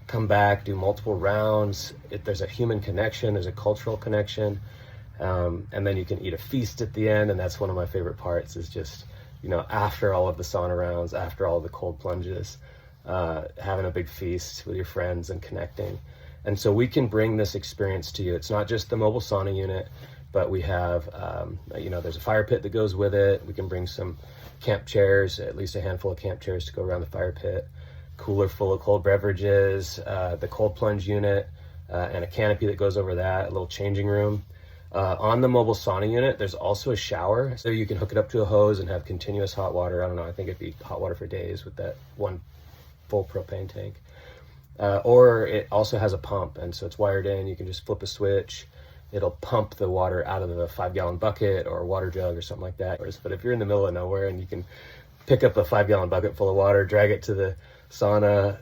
come back, do multiple rounds. There's a human connection, there's a cultural connection. And then you can eat a feast at the end, and that's one of my favorite parts, is just, after all of the sauna rounds, after all of the cold plunges, having a big feast with your friends and connecting. And so we can bring this experience to you. It's not just the mobile sauna unit, but we have, there's a fire pit that goes with it. We can bring some camp chairs, at least a handful of camp chairs to go around the fire pit, cooler full of cold beverages, the cold plunge unit, and a canopy that goes over that, a little changing room. On the mobile sauna unit, there's also a shower, so you can hook it up to a hose and have continuous hot water. I don't know, I think it'd be hot water for days with that one full propane tank. Or it also has a pump, and so it's wired in. You can just flip a switch. It'll pump the water out of the 5-gallon bucket or water jug or something like that. But if you're in the middle of nowhere and you can pick up a 5-gallon bucket full of water, drag it to the sauna,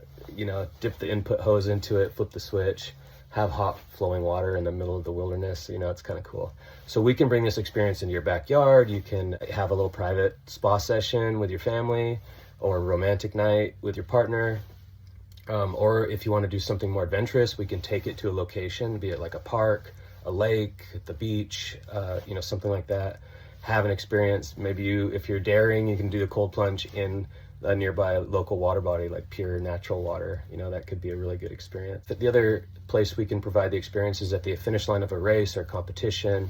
dip the input hose into it, flip the switch, have hot flowing water in the middle of the wilderness, it's kind of cool. So we can bring this experience into your backyard. You can have a little private spa session with your family, or a romantic night with your partner. Or if you want to do something more adventurous, we can take it to a location, be it like a park, a lake, the beach, something like that. Have an experience. Maybe if you're daring, you can do a cold plunge in a nearby local water body, like pure natural water. That could be a really good experience. But the other place we can provide the experience is at the finish line of a race or competition.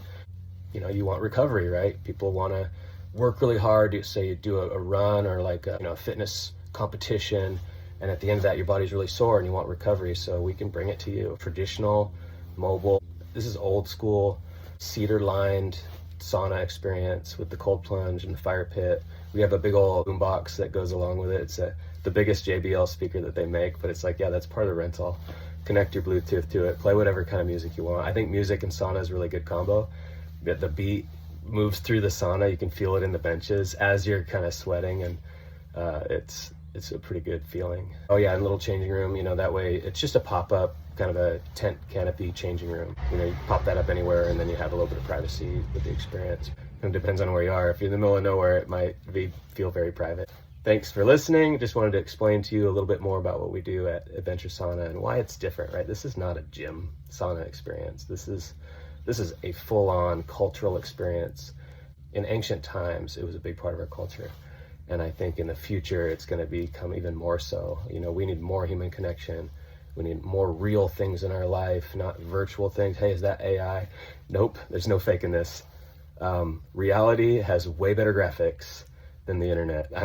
You want recovery, right? People want to work really hard. Say you do a run or like a fitness competition, and at the end of that, your body's really sore and you want recovery. So we can bring it to you. Traditional, mobile. This is old school, cedar-lined sauna experience with the cold plunge and the fire pit. We have a big old boombox that goes along with it. It's the biggest JBL speaker that they make, but it's like, yeah, that's part of the rental. Connect your Bluetooth to it, play whatever kind of music you want. I think music and sauna is a really good combo. The beat moves through the sauna. You can feel it in the benches as you're kind of sweating, and it's a pretty good feeling. Oh yeah, and a little changing room, that way it's just a pop-up kind of a tent canopy changing room. You pop that up anywhere, and then you have a little bit of privacy with the experience. It depends on where you are. If you're in the middle of nowhere, it might feel very private. Thanks for listening. Just wanted to explain to you a little bit more about what we do at Adventure Sauna and why it's different, right? This is not a gym sauna experience. This is a full-on cultural experience. In ancient times, it was a big part of our culture. And I think in the future, it's going to become even more so. We need more human connection. We need more real things in our life, not virtual things. Hey, is that AI? Nope, there's no faking this. Reality has way better graphics than the internet.